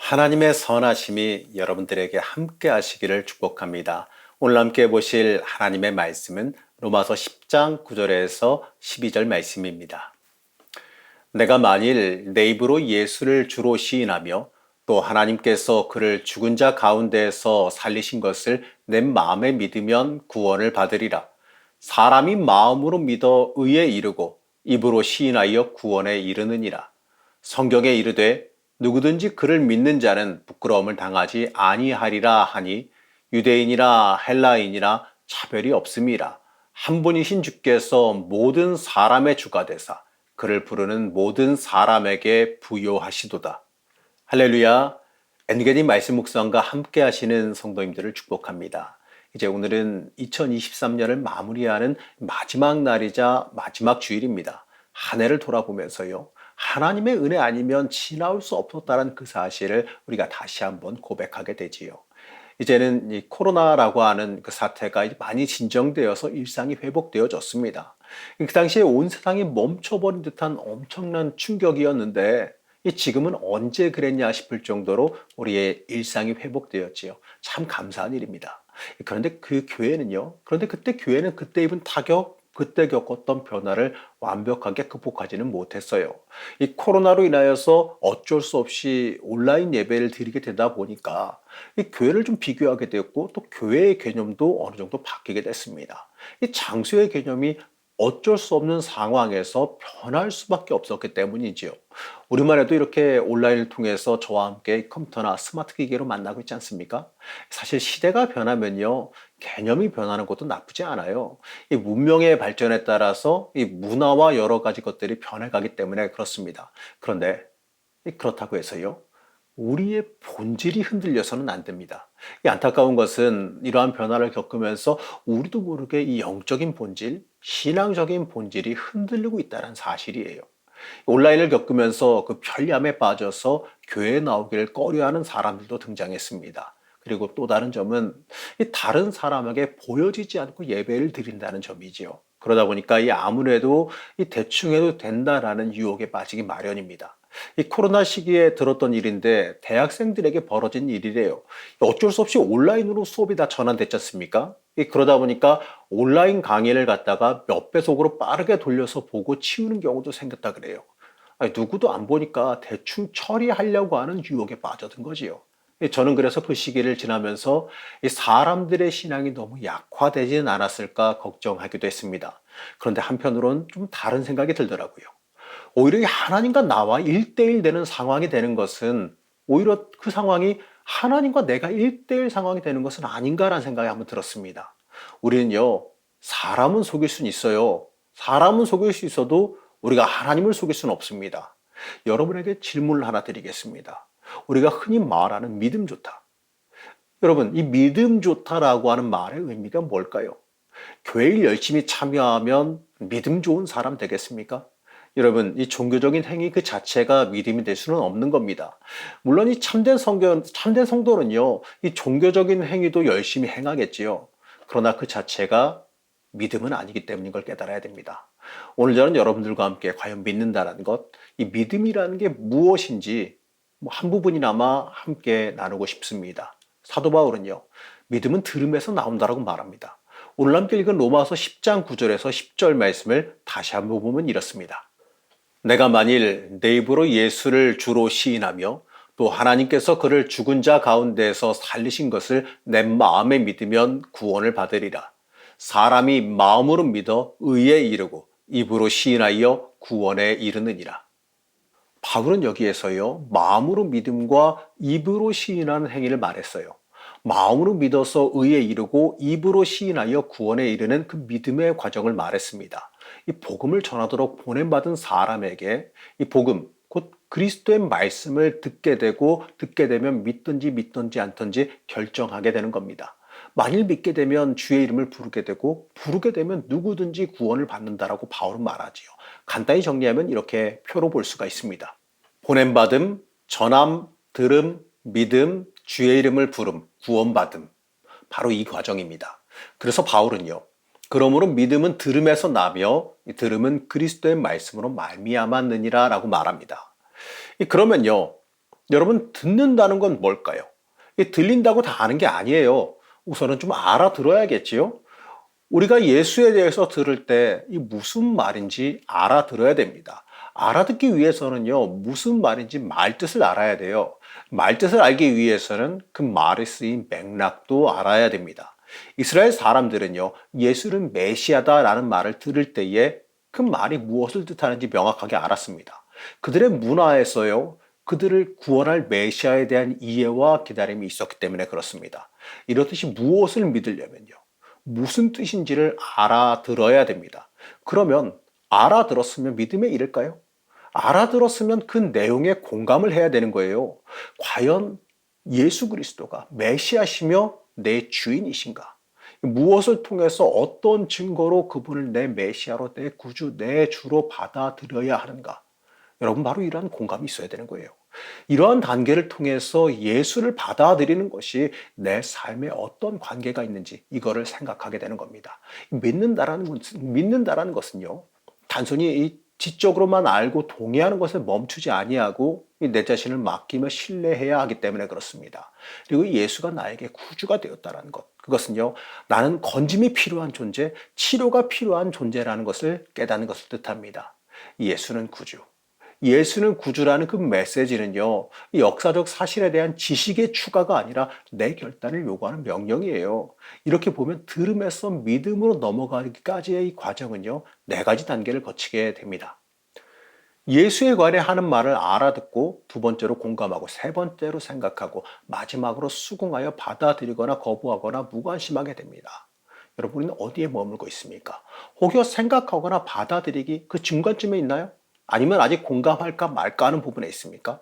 하나님의 선하심이 여러분들에게 함께 하시기를 축복합니다. 오늘 함께 보실 하나님의 말씀은 로마서 10장 9절에서 12절 말씀입니다. 내가 만일 내 입으로 예수를 주로 시인하며 또 하나님께서 그를 죽은 자 가운데에서 살리신 것을 내 마음에 믿으면 구원을 받으리라. 사람이 마음으로 믿어 의에 이르고 입으로 시인하여 구원에 이르느니라. 성경에 이르되 누구든지 그를 믿는 자는 부끄러움을 당하지 아니하리라 하니 유대인이나 헬라인이나 차별이 없음이라. 한 분이신 주께서 모든 사람의 주가 되사 그를 부르는 모든 사람에게 부요하시도다. 할렐루야. 엔게디 말씀 묵상과 함께 하시는 성도님들을 축복합니다. 이제 오늘은 2023년을 마무리하는 마지막 날이자 마지막 주일입니다. 한 해를 돌아보면서요. 하나님의 은혜 아니면 지나올 수 없었다는 그 사실을 우리가 다시 한번 고백하게 되지요. 이제는 이 코로나라고 하는 그 사태가 많이 진정되어서 일상이 회복되어졌습니다. 그 당시에 온 세상이 멈춰버린 듯한 엄청난 충격이었는데 지금은 언제 그랬냐 싶을 정도로 우리의 일상이 회복되었지요. 참 감사한 일입니다. 그런데 그때 교회는 그때 입은 타격, 그때 겪었던 변화를 완벽하게 극복하지는 못했어요. 이 코로나로 인하여서 어쩔 수 없이 온라인 예배를 드리게 되다 보니까 이 교회를 좀 비교하게 되었고 또 교회의 개념도 어느 정도 바뀌게 됐습니다. 이 장소의 개념이 어쩔 수 없는 상황에서 변할 수밖에 없었기 때문이지요. 우리만 해도 이렇게 온라인을 통해서 저와 함께 컴퓨터나 스마트 기기로 만나고 있지 않습니까? 사실 시대가 변하면요, 개념이 변하는 것도 나쁘지 않아요. 이 문명의 발전에 따라서 이 문화와 여러 가지 것들이 변해가기 때문에 그렇습니다. 그런데 그렇다고 해서요, 우리의 본질이 흔들려서는 안 됩니다. 이 안타까운 것은 이러한 변화를 겪으면서 우리도 모르게 이 영적인 본질, 신앙적인 본질이 흔들리고 있다는 사실이에요. 온라인을 겪으면서 그 편리함에 빠져서 교회에 나오기를 꺼려하는 사람들도 등장했습니다. 그리고 또 다른 점은 이 다른 사람에게 보여지지 않고 예배를 드린다는 점이지요. 그러다 보니까 이 아무래도 이 대충 해도 된다라는 유혹에 빠지기 마련입니다. 이 코로나 시기에 들었던 일인데 대학생들에게 벌어진 일이래요. 어쩔 수 없이 온라인으로 수업이 다 전환됐지 않습니까? 그러다 보니까 온라인 강의를 갖다가 몇 배속으로 빠르게 돌려서 보고 치우는 경우도 생겼다 그래요. 아니, 누구도 안 보니까 대충 처리하려고 하는 유혹에 빠져든 거지요. 저는 그래서 그 시기를 지나면서 이 사람들의 신앙이 너무 약화되지는 않았을까 걱정하기도 했습니다. 그런데 한편으론 좀 다른 생각이 들더라고요. 오히려 하나님과 나와 1대1 되는 상황이 되는 것은 오히려 그 상황이 하나님과 내가 1대1 상황이 되는 것은 아닌가라는 생각이 한번 들었습니다. 우리는요, 사람은 속일 수는 있어요. 사람은 속일 수 있어도 우리가 하나님을 속일 수는 없습니다. 여러분에게 질문을 하나 드리겠습니다. 우리가 흔히 말하는 믿음 좋다. 여러분, 이 믿음 좋다라고 하는 말의 의미가 뭘까요? 교회에 열심히 참여하면 믿음 좋은 사람 되겠습니까? 여러분, 이 종교적인 행위 그 자체가 믿음이 될 수는 없는 겁니다. 물론 이 참된 성도는요, 이 종교적인 행위도 열심히 행하겠지요. 그러나 그 자체가 믿음은 아니기 때문인 걸 깨달아야 됩니다. 오늘 저는 여러분들과 함께 과연 믿는다는 것, 이 믿음이라는 게 무엇인지 한 부분이나마 함께 나누고 싶습니다. 사도 바울은요, 믿음은 들음에서 나온다라고 말합니다. 오늘 함께 읽은 로마서 10장 9절에서 10절 말씀을 다시 한번 보면 이렇습니다. 내가 만일 내 입으로 예수를 주로 시인하며 또 하나님께서 그를 죽은 자 가운데에서 살리신 것을 내 마음에 믿으면 구원을 받으리라. 사람이 마음으로 믿어 의에 이르고 입으로 시인하여 구원에 이르느니라. 바울은 여기에서요, 마음으로 믿음과 입으로 시인하는 행위를 말했어요. 마음으로 믿어서 의에 이르고 입으로 시인하여 구원에 이르는 그 믿음의 과정을 말했습니다. 이 복음을 전하도록 보냄받은 사람에게 이 복음, 곧 그리스도의 말씀을 듣게 되면 믿든지 않든지 결정하게 되는 겁니다. 만일 믿게 되면 주의 이름을 부르게 되고 부르게 되면 누구든지 구원을 받는다라고 바울은 말하지요. 간단히 정리하면 이렇게 표로 볼 수가 있습니다. 보냄받음, 전함, 들음, 믿음, 주의 이름을 부름, 구원받음. 바로 이 과정입니다. 그래서 바울은요, 그러므로 믿음은 들음에서 나며 들음은 그리스도의 말씀으로 말미암았느니라 라고 말합니다. 그러면요, 여러분, 듣는다는 건 뭘까요? 이 들린다고 다 아는 게 아니에요. 우선은 좀 알아들어야겠지요? 우리가 예수에 대해서 들을 때 이 무슨 말인지 알아들어야 됩니다. 알아듣기 위해서는요, 무슨 말인지 말뜻을 알아야 돼요. 말뜻을 알기 위해서는 그 말에 쓰인 맥락도 알아야 됩니다. 이스라엘 사람들은요, 예수는 메시아다라는 말을 들을 때에 그 말이 무엇을 뜻하는지 명확하게 알았습니다. 그들의 문화에서요, 그들을 구원할 메시아에 대한 이해와 기다림이 있었기 때문에 그렇습니다. 이렇듯이 무엇을 믿으려면요, 무슨 뜻인지를 알아들어야 됩니다. 그러면 알아들었으면 믿음에 이를까요? 알아들었으면 그 내용에 공감을 해야 되는 거예요. 과연 예수 그리스도가 메시아시며 내 주인이신가? 무엇을 통해서 어떤 증거로 그분을 내 메시아로, 내 구주, 내 주로 받아들여야 하는가? 여러분, 바로 이러한 공감이 있어야 되는 거예요. 이러한 단계를 통해서 예수를 받아들이는 것이 내 삶에 어떤 관계가 있는지 이거를 생각하게 되는 겁니다. 믿는다라는 것은요, 단순히 이 지적으로만 알고 동의하는 것에 멈추지 아니하고 내 자신을 맡기며 신뢰해야 하기 때문에 그렇습니다. 그리고 예수가 나에게 구주가 되었다는 것, 그것은요, 나는 건짐이 필요한 존재, 치료가 필요한 존재라는 것을 깨닫는 것을 뜻합니다. 예수는 구주. 예수는 구주라는 그 메시지는요, 이 역사적 사실에 대한 지식의 추가가 아니라 내 결단을 요구하는 명령이에요. 이렇게 보면 들음에서 믿음으로 넘어가기까지의 이 과정은요, 네 가지 단계를 거치게 됩니다. 예수에 관해 하는 말을 알아듣고, 두 번째로 공감하고, 세 번째로 생각하고, 마지막으로 수긍하여 받아들이거나 거부하거나 무관심하게 됩니다. 여러분은 어디에 머물고 있습니까? 혹여 생각하거나 받아들이기 그 중간쯤에 있나요? 아니면 아직 공감할까 말까 하는 부분에 있습니까?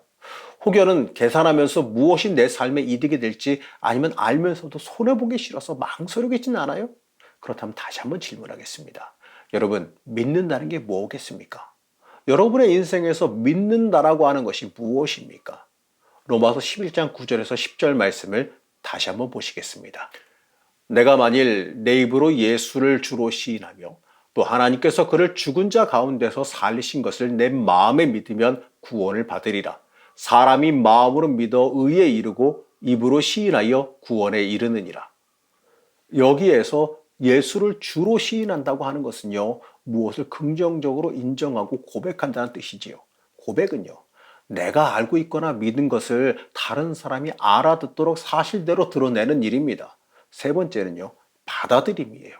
혹여는 계산하면서 무엇이 내 삶에 이득이 될지, 아니면 알면서도 손해보기 싫어서 망설이고 있지는 않아요? 그렇다면 다시 한번 질문하겠습니다. 여러분, 믿는다는 게 뭐겠습니까? 여러분의 인생에서 믿는다라고 하는 것이 무엇입니까? 로마서 11장 9절에서 10절 말씀을 다시 한번 보시겠습니다. 내가 만일 내 입으로 예수를 주로 시인하며 또 하나님께서 그를 죽은 자 가운데서 살리신 것을 내 마음에 믿으면 구원을 받으리라. 사람이 마음으로 믿어 의에 이르고 입으로 시인하여 구원에 이르느니라. 여기에서 예수를 주로 시인한다고 하는 것은요, 무엇을 긍정적으로 인정하고 고백한다는 뜻이지요. 고백은요, 내가 알고 있거나 믿은 것을 다른 사람이 알아듣도록 사실대로 드러내는 일입니다. 세 번째는요, 받아들임이에요.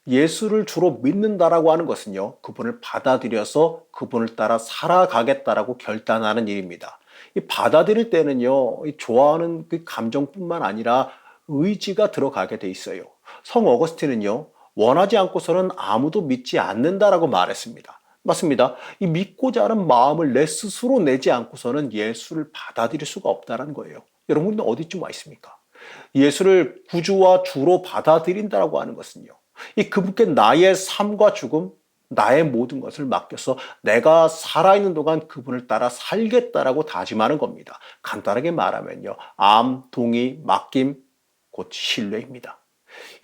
예수를 주로 믿는다라고 하는 것은요, 그분을 받아들여서 그분을 따라 살아가겠다라고 결단하는 일입니다. 이 받아들일 때는요, 이 좋아하는 그 감정뿐만 아니라 의지가 들어가게 돼 있어요. 성 어거스틴은요, 원하지 않고서는 아무도 믿지 않는다라고 말했습니다. 맞습니다. 이 믿고자 하는 마음을 내 스스로 내지 않고서는 예수를 받아들일 수가 없다는 거예요. 여러분은 어디쯤 와 있습니까? 예수를 구주와 주로 받아들인다라고 하는 것은요, 이 그분께 나의 삶과 죽음, 나의 모든 것을 맡겨서 내가 살아있는 동안 그분을 따라 살겠다라고 다짐하는 겁니다. 간단하게 말하면요, 암, 동의, 맡김, 곧 신뢰입니다.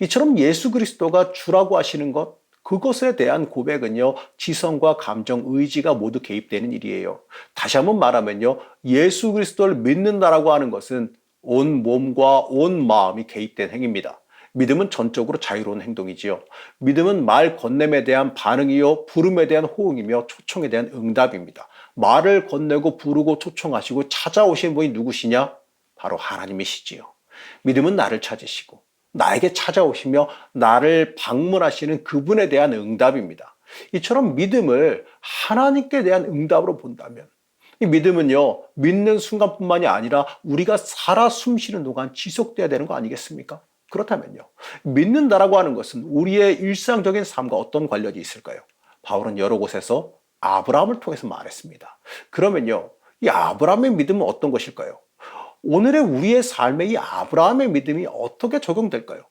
이처럼 예수 그리스도가 주라고 하시는 것, 그것에 대한 고백은요, 지성과 감정, 의지가 모두 개입되는 일이에요. 다시 한번 말하면요, 예수 그리스도를 믿는다라고 하는 것은 온 몸과 온 마음이 개입된 행위입니다. 믿음은 전적으로 자유로운 행동이지요. 믿음은 말 건냄에 대한 반응이요, 부름에 대한 호응이며 초청에 대한 응답입니다. 말을 건네고 부르고 초청하시고 찾아오신 분이 누구시냐? 바로 하나님이시지요. 믿음은 나를 찾으시고 나에게 찾아오시며 나를 방문하시는 그분에 대한 응답입니다. 이처럼 믿음을 하나님께 대한 응답으로 본다면, 이 믿음은요, 믿는 순간뿐만이 아니라 우리가 살아 숨쉬는 동안 지속돼야 되는 거 아니겠습니까? 그렇다면요, 믿는다라고 하는 것은 우리의 일상적인 삶과 어떤 관련이 있을까요? 바울은 여러 곳에서 아브라함을 통해서 말했습니다. 그러면요, 이 아브라함의 믿음은 어떤 것일까요? 오늘의 우리의 삶에 이 아브라함의 믿음이 어떻게 적용될까요?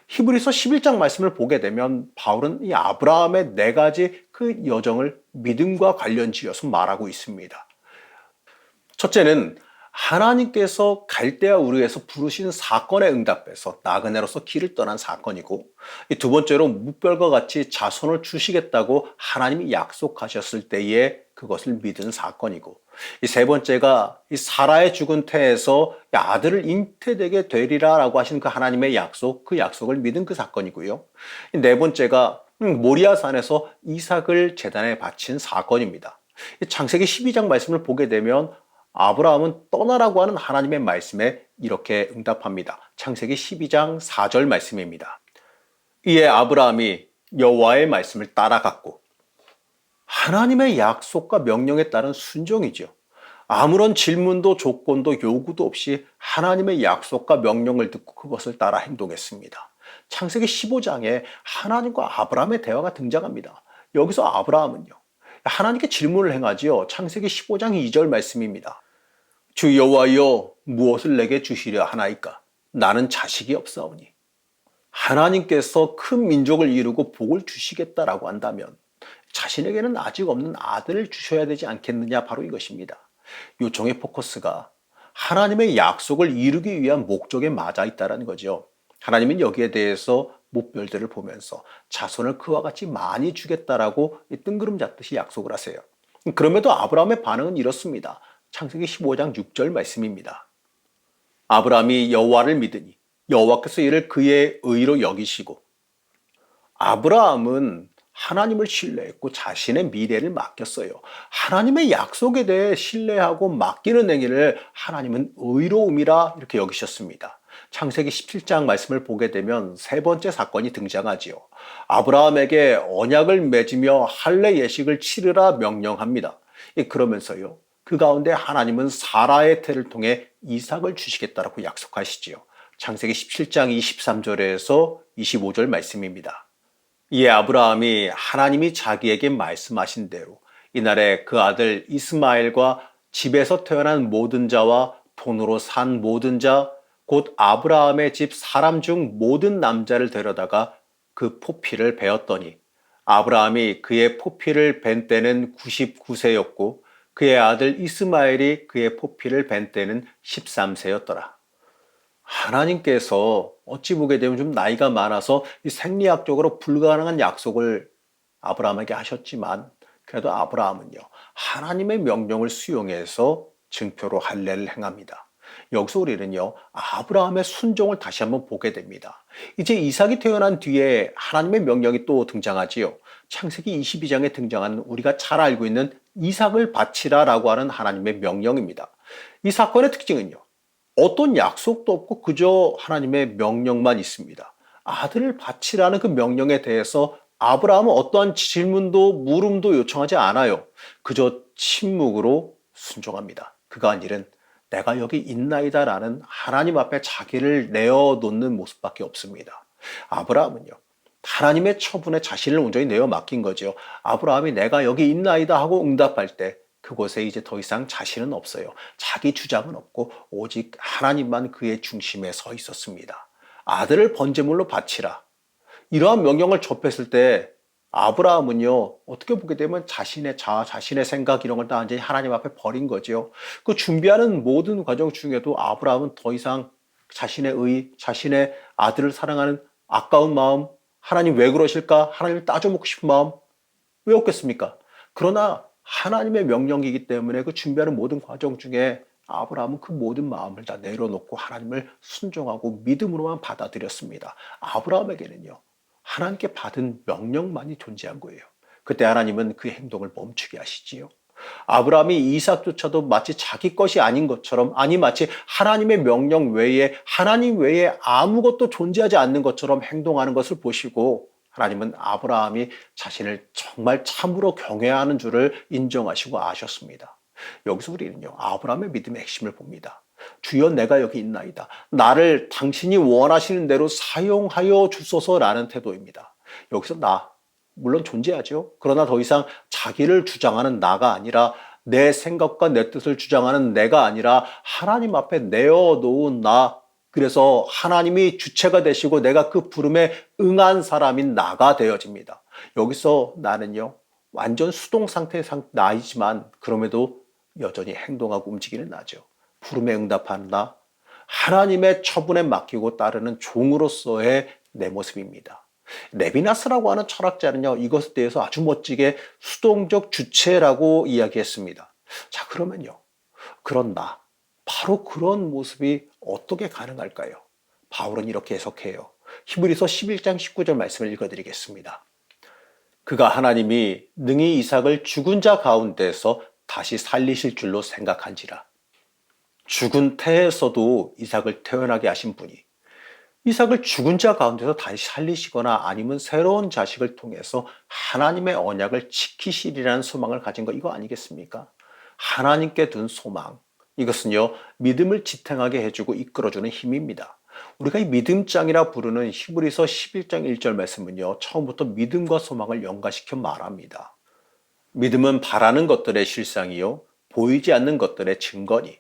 히브리서 11장 말씀을 보게 되면 바울은 이 아브라함의 네 가지 그 여정을 믿음과 관련 지어서 말하고 있습니다. 첫째는 하나님께서 갈대아 우르에서 부르신 사건에 응답해서 나그네로서 길을 떠난 사건이고, 두 번째로 무별과 같이 자손을 주시겠다고 하나님이 약속하셨을 때에 그것을 믿은 사건이고, 이 세 번째가 이 사라의 죽은 태에서 아들을 잉태되게 되리라라고 하신 그 하나님의 약속, 그 약속을 믿은 그 사건이고요. 이 네 번째가 모리아산에서 이삭을 제단에 바친 사건입니다. 창세기 12장 말씀을 보게 되면 아브라함은 떠나라고 하는 하나님의 말씀에 이렇게 응답합니다. 창세기 12장 4절 말씀입니다. 이에 아브라함이 여호와의 말씀을 따라갔고, 하나님의 약속과 명령에 따른 순종이죠. 아무런 질문도 조건도 요구도 없이 하나님의 약속과 명령을 듣고 그것을 따라 행동했습니다. 창세기 15장에 하나님과 아브라함의 대화가 등장합니다. 여기서 아브라함은요, 하나님께 질문을 행하지요. 창세기 15장 2절 말씀입니다. 주 여호와여, 무엇을 내게 주시려 하나이까? 나는 자식이 없사오니. 하나님께서 큰 민족을 이루고 복을 주시겠다라고 한다면 자신에게는 아직 없는 아들을 주셔야 되지 않겠느냐, 바로 이것입니다. 요청의 포커스가 하나님의 약속을 이루기 위한 목적에 맞아 있다는 거죠. 하나님은 여기에 대해서 목별들을 보면서 자손을 그와 같이 많이 주겠다라고 뜬구름 잡듯이 약속을 하세요. 그럼에도 아브라함의 반응은 이렇습니다. 창세기 15장 6절 말씀입니다. 아브라함이 여호와를 믿으니 여호와께서 이를 그의 의로 여기시고, 아브라함은 하나님을 신뢰했고 자신의 미래를 맡겼어요. 하나님의 약속에 대해 신뢰하고 맡기는 행위를 하나님은 의로움이라 이렇게 여기셨습니다. 창세기 17장 말씀을 보게 되면 세 번째 사건이 등장하지요. 아브라함에게 언약을 맺으며 할례 예식을 치르라 명령합니다. 그러면서요, 그 가운데 하나님은 사라의 태를 통해 이삭을 주시겠다라고 약속하시지요. 창세기 17장 23절에서 25절 말씀입니다. 이에 아브라함이 하나님이 자기에게 말씀하신 대로 이날에 그 아들 이스마엘과 집에서 태어난 모든 자와 돈으로 산 모든 자, 곧 아브라함의 집 사람 중 모든 남자를 데려다가 그 포피를 베었더니, 아브라함이 그의 포피를 벤 때는 99세였고 그의 아들 이스마엘이 그의 포피를 벤 때는 13세였더라. 하나님께서 어찌 보게 되면 좀 나이가 많아서 생리학적으로 불가능한 약속을 아브라함에게 하셨지만, 그래도 아브라함은요, 하나님의 명령을 수용해서 증표로 할례를 행합니다. 여기서 우리는요, 아브라함의 순종을 다시 한번 보게 됩니다. 이제 이삭이 태어난 뒤에 하나님의 명령이 또 등장하지요. 창세기 22장에 등장하는 우리가 잘 알고 있는 이삭을 바치라라고 하는 하나님의 명령입니다. 이 사건의 특징은요, 어떤 약속도 없고 그저 하나님의 명령만 있습니다. 아들을 바치라는 그 명령에 대해서 아브라함은 어떠한 질문도 물음도 요청하지 않아요. 그저 침묵으로 순종합니다. 그가 한 일은 내가 여기 있나이다라는 하나님 앞에 자기를 내어놓는 모습밖에 없습니다. 아브라함은요, 하나님의 처분에 자신을 온전히 내어 맡긴 거죠. 아브라함이 내가 여기 있나이다 하고 응답할 때 그곳에 이제 더 이상 자신은 없어요. 자기 주장은 없고 오직 하나님만 그의 중심에 서 있었습니다. 아들을 번제물로 바치라, 이러한 명령을 접했을 때 아브라함은요, 어떻게 보게 되면 자신의 자아, 자신의 생각 이런 걸 다 완전히 하나님 앞에 버린 거죠. 그 준비하는 모든 과정 중에도 아브라함은 더 이상 자신의 의, 자신의 아들을 사랑하는 아까운 마음, 하나님 왜 그러실까? 하나님을 따져먹고 싶은 마음, 왜 없겠습니까? 그러나 하나님의 명령이기 때문에 그 준비하는 모든 과정 중에 아브라함은 그 모든 마음을 다 내려놓고 하나님을 순종하고 믿음으로만 받아들였습니다. 아브라함에게는요, 하나님께 받은 명령만이 존재한 거예요. 그때 하나님은 그 행동을 멈추게 하시지요. 아브라함이 이삭조차도 마치 자기 것이 아닌 것처럼, 아니 마치 하나님의 명령 외에, 하나님 외에 아무것도 존재하지 않는 것처럼 행동하는 것을 보시고, 하나님은 아브라함이 자신을 정말 참으로 경외하는 줄을 인정하시고 아셨습니다. 여기서 우리는요, 아브라함의 믿음의 핵심을 봅니다. 주여 내가 여기 있나이다. 나를 당신이 원하시는 대로 사용하여 주소서라는 태도입니다. 여기서 나, 물론 존재하죠. 그러나 더 이상 자기를 주장하는 나가 아니라, 내 생각과 내 뜻을 주장하는 내가 아니라 하나님 앞에 내어놓은 나, 그래서 하나님이 주체가 되시고 내가 그 부름에 응한 사람인 나가 되어집니다. 여기서 나는요, 완전 수동 상태의 나이지만 그럼에도 여전히 행동하고 움직이는 나죠. 부름에 응답하는 나, 하나님의 처분에 맡기고 따르는 종으로서의 내 모습입니다. 레비나스라고 하는 철학자는요, 이것에 대해서 아주 멋지게 수동적 주체라고 이야기했습니다. 자, 그러면요. 그런 나, 바로 그런 모습이 어떻게 가능할까요? 바울은 이렇게 해석해요. 히브리서 11장 19절 말씀을 읽어드리겠습니다. 그가 하나님이 능히 이삭을 죽은 자 가운데서 다시 살리실 줄로 생각한지라. 죽은 태에서도 이삭을 태어나게 하신 분이 이삭을 죽은 자 가운데서 다시 살리시거나 아니면 새로운 자식을 통해서 하나님의 언약을 지키시리라는 소망을 가진 거 이거 아니겠습니까? 하나님께 둔 소망. 이것은요, 믿음을 지탱하게 해주고 이끌어주는 힘입니다. 우리가 이 믿음장이라 부르는 히브리서 11장 1절 말씀은요, 처음부터 믿음과 소망을 연관시켜 말합니다. 믿음은 바라는 것들의 실상이요, 보이지 않는 것들의 증거니.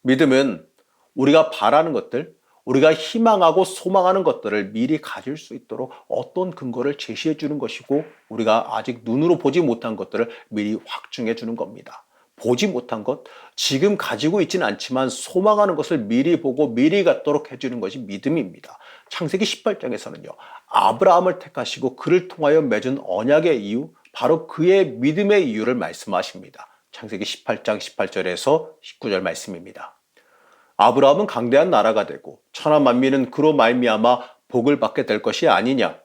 믿음은 우리가 바라는 것들, 우리가 희망하고 소망하는 것들을 미리 가질 수 있도록 어떤 근거를 제시해 주는 것이고, 우리가 아직 눈으로 보지 못한 것들을 미리 확증해 주는 겁니다. 보지 못한 것, 지금 가지고 있지는 않지만 소망하는 것을 미리 보고 미리 갖도록 해주는 것이 믿음입니다. 창세기 18장에서는요, 아브라함을 택하시고 그를 통하여 맺은 언약의 이유, 바로 그의 믿음의 이유를 말씀하십니다. 창세기 18장 18절에서 19절 말씀입니다. 아브라함은 강대한 나라가 되고 천하 만민은 그로 말미암아 복을 받게 될 것이 아니냐.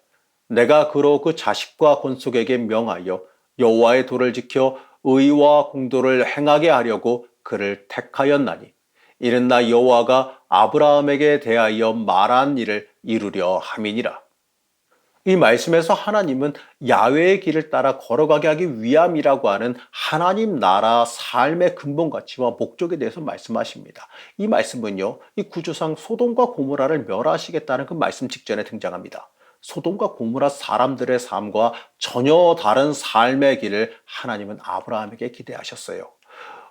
내가 그로 그 자식과 건속에게 명하여 여호와의 도를 지켜 의와 공도를 행하게 하려고 그를 택하였나니 이는 나 여호와가 아브라함에게 대하여 말한 일을 이루려 함이니라. 이 말씀에서 하나님은 야훼의 길을 따라 걸어가게 하기 위함이라고 하는 하나님 나라 삶의 근본 가치와 목적에 대해서 말씀하십니다. 이 말씀은요, 이 구조상 소돔과 고모라를 멸하시겠다는 그 말씀 직전에 등장합니다. 소돔과 고모라 사람들의 삶과 전혀 다른 삶의 길을 하나님은 아브라함에게 기대하셨어요.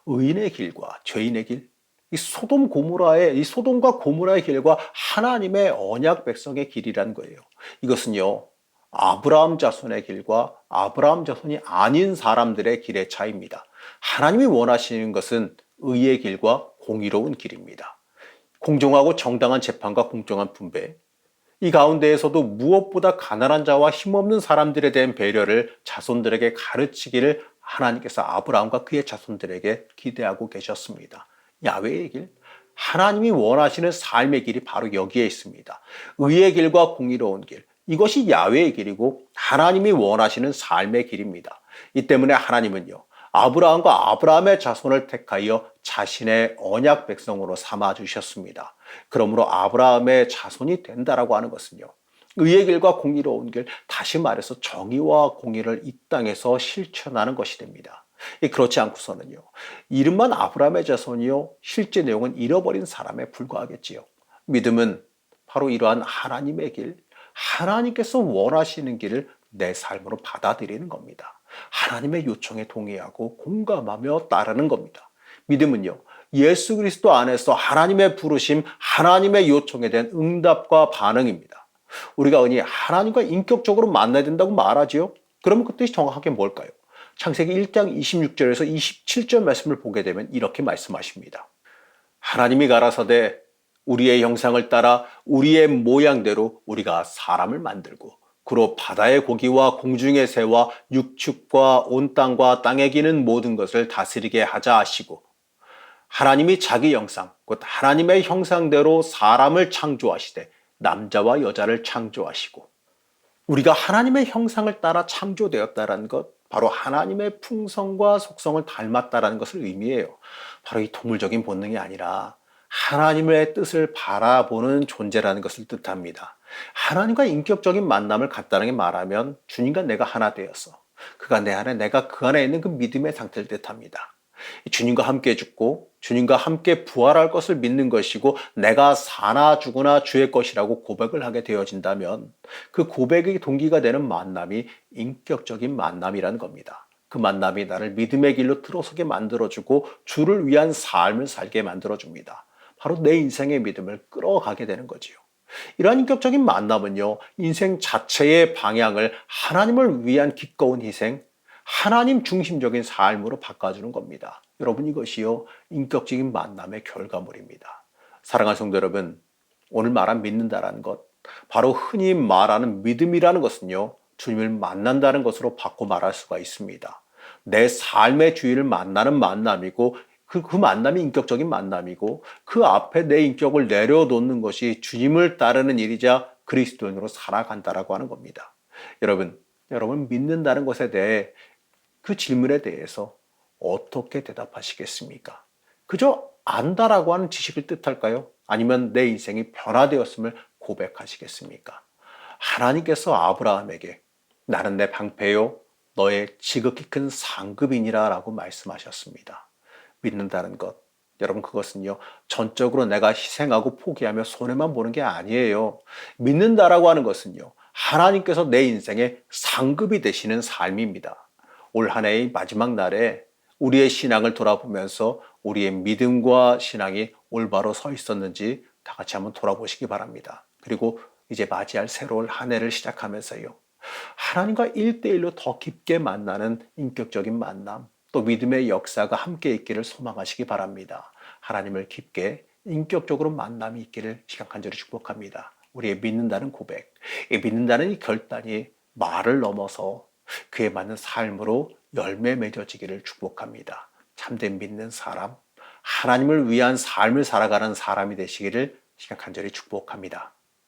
의인의 길과 죄인의 길, 이 소돔과 고모라의 길과 하나님의 언약 백성의 길이란 거예요. 이것은요, 아브라함 자손의 길과 아브라함 자손이 아닌 사람들의 길의 차이입니다. 하나님이 원하시는 것은 의의 길과 공의로운 길입니다. 공정하고 정당한 재판과 공정한 분배, 이 가운데에서도 무엇보다 가난한 자와 힘없는 사람들에 대한 배려를 자손들에게 가르치기를 하나님께서 아브라함과 그의 자손들에게 기대하고 계셨습니다. 야훼의 길, 하나님이 원하시는 삶의 길이 바로 여기에 있습니다. 의의 길과 공의로운 길, 이것이 야훼의 길이고 하나님이 원하시는 삶의 길입니다. 이 때문에 하나님은요, 아브라함과 아브라함의 자손을 택하여 자신의 언약 백성으로 삼아 주셨습니다. 그러므로 아브라함의 자손이 된다라고 하는 것은요, 의의 길과 공의로운 길, 다시 말해서 정의와 공의를 이 땅에서 실천하는 것이 됩니다. 그렇지 않고서는요, 이름만 아브라함의 자손이요, 실제 내용은 잃어버린 사람에 불과하겠지요. 믿음은 바로 이러한 하나님의 길, 하나님께서 원하시는 길을 내 삶으로 받아들이는 겁니다. 하나님의 요청에 동의하고 공감하며 따르는 겁니다. 믿음은요, 예수 그리스도 안에서 하나님의 부르심, 하나님의 요청에 대한 응답과 반응입니다. 우리가 흔히 하나님과 인격적으로 만나야 된다고 말하지요. 그러면 그 뜻이 정확하게 뭘까요? 창세기 1장 26절에서 27절 말씀을 보게 되면 이렇게 말씀하십니다. 하나님이 가라사대 우리의 형상을 따라 우리의 모양대로 우리가 사람을 만들고 그로 바다의 고기와 공중의 새와 육축과 온 땅과 땅에 기는 모든 것을 다스리게 하자 하시고, 하나님이 자기 형상, 곧 하나님의 형상대로 사람을 창조하시되 남자와 여자를 창조하시고, 우리가 하나님의 형상을 따라 창조되었다는 것, 바로 하나님의 풍성과 속성을 닮았다는 것을 의미해요. 바로 이 동물적인 본능이 아니라 하나님의 뜻을 바라보는 존재라는 것을 뜻합니다. 하나님과 인격적인 만남을 간단하게 말하면 주님과 내가 하나 되어서 그가 내 안에, 내가 그 안에 있는 그 믿음의 상태를 뜻합니다. 주님과 함께 죽고 주님과 함께 부활할 것을 믿는 것이고, 내가 사나 죽으나 주의 것이라고 고백을 하게 되어진다면 그 고백의 동기가 되는 만남이 인격적인 만남이라는 겁니다. 그 만남이 나를 믿음의 길로 들어서게 만들어주고 주를 위한 삶을 살게 만들어줍니다. 바로 내 인생의 믿음을 끌어가게 되는 거지요. 이러한 인격적인 만남은요, 인생 자체의 방향을 하나님을 위한 기꺼운 희생, 하나님 중심적인 삶으로 바꿔주는 겁니다. 여러분, 이것이요, 인격적인 만남의 결과물입니다. 사랑하는 성도 여러분, 오늘 말한 믿는다라는 것, 바로 흔히 말하는 믿음이라는 것은요, 주님을 만난다는 것으로 바꿔 말할 수가 있습니다. 내 삶의 주인을 만나는 만남이고, 그 만남이 인격적인 만남이고, 그 앞에 내 인격을 내려놓는 것이 주님을 따르는 일이자 그리스도인으로 살아간다라고 하는 겁니다. 여러분 믿는다는 것에 대해 그 질문에 대해서 어떻게 대답하시겠습니까? 그저 안다라고 하는 지식을 뜻할까요? 아니면 내 인생이 변화되었음을 고백하시겠습니까? 하나님께서 아브라함에게 나는 내 방패요 너의 지극히 큰 상급이니라 라고 말씀하셨습니다. 믿는다는 것, 여러분 그것은요 전적으로 내가 희생하고 포기하며 손해만 보는 게 아니에요. 믿는다라고 하는 것은요 하나님께서 내 인생의 상급이 되시는 삶입니다. 올 한 해의 마지막 날에 우리의 신앙을 돌아보면서 우리의 믿음과 신앙이 올바로 서 있었는지 다 같이 한번 돌아보시기 바랍니다. 그리고 이제 맞이할 새로운 한 해를 시작하면서요. 하나님과 1대1로 더 깊게 만나는 인격적인 만남, 또 믿음의 역사가 함께 있기를 소망하시기 바랍니다. 하나님을 깊게 인격적으로 만남이 있기를 시간간절히 축복합니다. 우리의 믿는다는 고백, 이 믿는다는 이 결단이 말을 넘어서 그에 맞는 삶으로 열매 맺어지기를 축복합니다. 참된 믿는 사람, 하나님을 위한 삶을 살아가는 사람이 되시기를 시간 간절히 축복합니다.